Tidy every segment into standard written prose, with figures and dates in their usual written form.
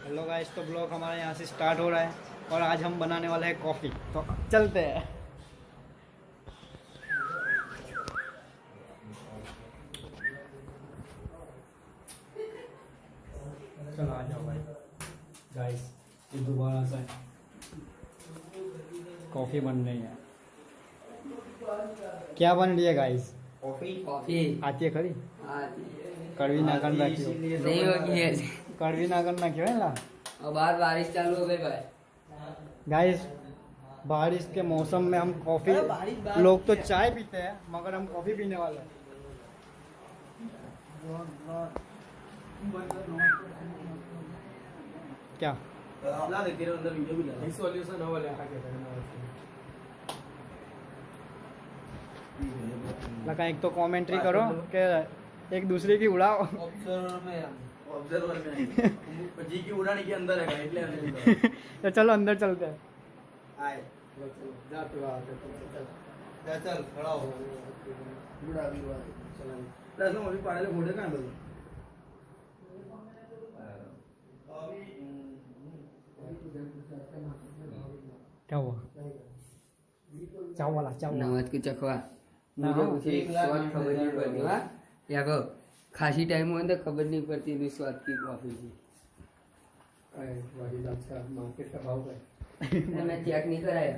Hello guys, तो blog हमारे यहाँ से स्टार्ट हो रहा है और आज हम बनाने वाले हैं कॉफ़ी। तो चलते हैं। चलो आ जाओ भाई। गाइस ये दोबारा से कॉफ़ी बन रही है। क्या बन रही है गाइस? कॉफी आती है खरी? कड़वी ना करना क्यों? नहीं होगी ऐसे। कड़वी ना करना क्यों है ला? और बाहर बारिश चालू हो गई भाई। गाइस बारिश के मौसम में हम कॉफ़ी, लोग तो चाय पीते हैं मगर हम कॉफ़ी पीने वाले हैं। क्या लगा? एक तो कमेंट्री करो कि एक दूसरे की उड़ाओ। ऑब्जर्वर में जी की उड़ाने के अंदर है એટલે तो चलो अंदर चलते हैं। आए जा चल खड़ा हो उड़ा भी हुआ चला प्लस में अभी पाड़े घोड़े कहां बोल क्या हुआ? चाव वाला चाव नमक की चखवा ना मुझे कुछ स्वाद खबर नहीं पड़ती हाँ या को खासी टाइम हो तो खबर नहीं पड़ती इस स्वाद की कॉफी की। मार्केट का भाव है मैं चेक नहीं कराया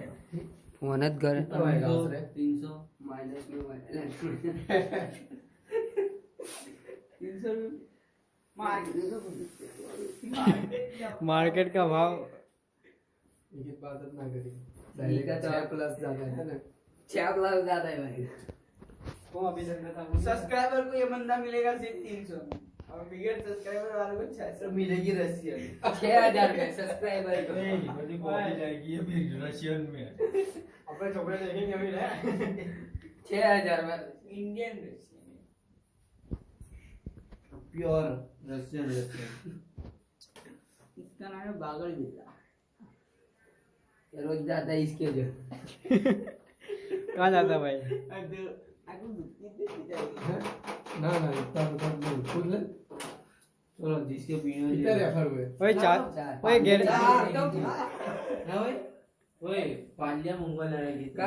फोनत घर 300 माइनस में 300 मार्केट का भाव एक बात ना करी का 4 प्लस ज्यादा है ना 6 प्लस ज्यादा है भाई। तो अभी सब्सक्राइबर को ये बंदा मिलेगा सिर्फ 300 और बिगड़ सब्सक्राइबर वाले को 600 मिलेगी रशियन 6000 में सब्सक्राइबर को बड़ी कॉपी जाएगी ये भी रशियन में अपने चॉकलेट देखेंगे अभी ना। 6000 में इंडियन रशियन प्योर रशियन इसका नाम है बागल बिल्ला। रोज जाता है इसके जो कहाँ जाता है भाई? ना ना इतना नहीं खुद ले चलो जिसके पीने कितने रेफर हुए ओए चार ओए गेर ना भाई ओए पालिया मंगल आएगी का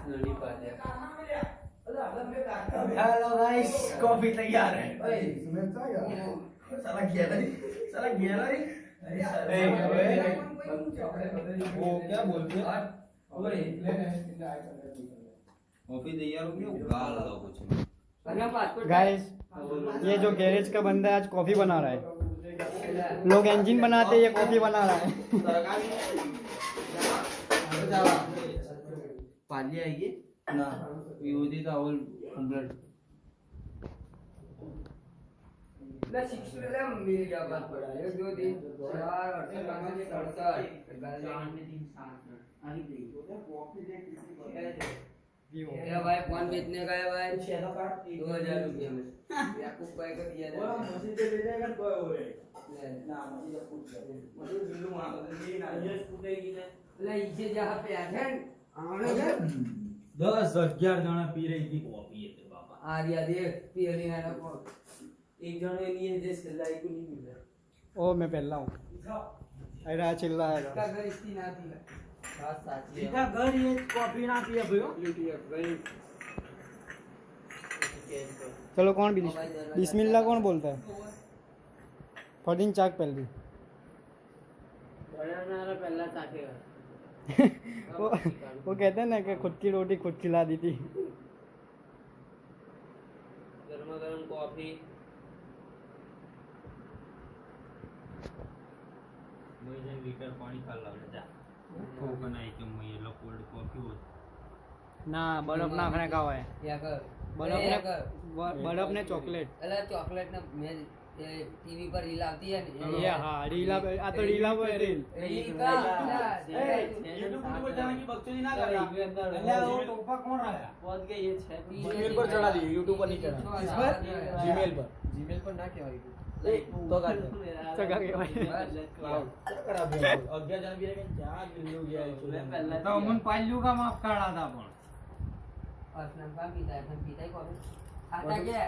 नली पालिया हेलो गाइस कॉफी तैयार है ओए साला गया रे वो क्या बोलते हैं ओए कॉफी तैयार हो गया गाल दो कुछ गाइस ये जो गैरेज का बंदा है आज कॉफी बना रहा है। लोग इंजन बनाते हैं, ये कॉफी बना रहा है। पालिया है ये ना विरोधी का और कंप्लीट ना 6 में मिल गया बात पड़ा है 2 दिन 4 और 67 क्या भाई फोन बेचने का है भाई 2000 रुपये में याकूब भाई को दिया था मशीन पे ले जाएगा तो हो रहे ना मशीन का पूछ मशीन बिल्लू वहां पर ना ये स्कूटेगी ना ले इसे जहां पे आ गए आने गए 10-11 जना पी रही थी कॉफी ये बाबा आ गया देख पी रही है ना को एक जने लिए देश लाई को नहीं मिल रहा ओ मैं पहला हूँ। अरे चिल्ला है का घर इतनी ना थी बात साची है इसका घर ये कॉफी ना पिए भयो चलो कौन बिस्मिल्लाह कौन बोलता है? फटिंग चाक पहली बनाना पहला चाकेगा वो कहते हैं ना कि खुद की रोटी खुद खिला दी थी। गर्मा गर्म कॉफी मुझे लीटर पानी खा ला जा तो बनाई कि मैं लो कोल्ड कॉफी हो ना बर्फ नाखने का है या कर बर्फ ने चॉकलेट अला चॉकलेट ना मैं टीवी पर रील आती है ये हाँ रीला आ तो रीला पर रील रील का यूट्यूब पर जाने की बकचोदी ना कर रहा अल्लाह वो टोपा कौन आया पहुंच गए ये 6 जीमेल पर चढ़ा दिए यूट्यूब पर नहीं चढ़ा किस पर जीमेल पर ना क्या तो कर तो कर के भाई करा दिया अज्ञा जान भी है क्या मिल गया तो मन पाल्यू का माफ काढा था पण और नंबर पीता है कॉफी आता क्या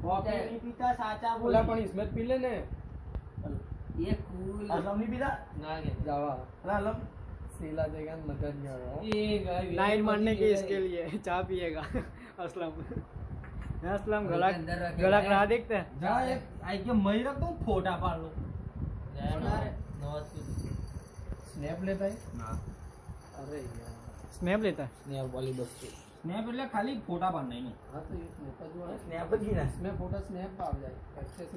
कॉफी नहीं पीता साचा बोला पण इसमें पी ले ने ये कूल असलम नहीं पीता ना के जावा अरे अलम सीला देगा मदद नहीं हो ये गाय नाइट मारने के इसके लिए चाय पिएगा असलम असलम गला अंदर रखे गला हैं। करा देखते हैं जा एक आई के मई रख दूं फोटा पाड़ लो स्नैप लेता है ना अरे यार स्नैप लेता है स्नैप वाली बस से स्नैप એટલે ખાલી ફોટા પાડ નહીં हाँ तो ये स्नैप जो है स्नैप की ना इसमें फोटो स्नैप आ जाए अच्छे से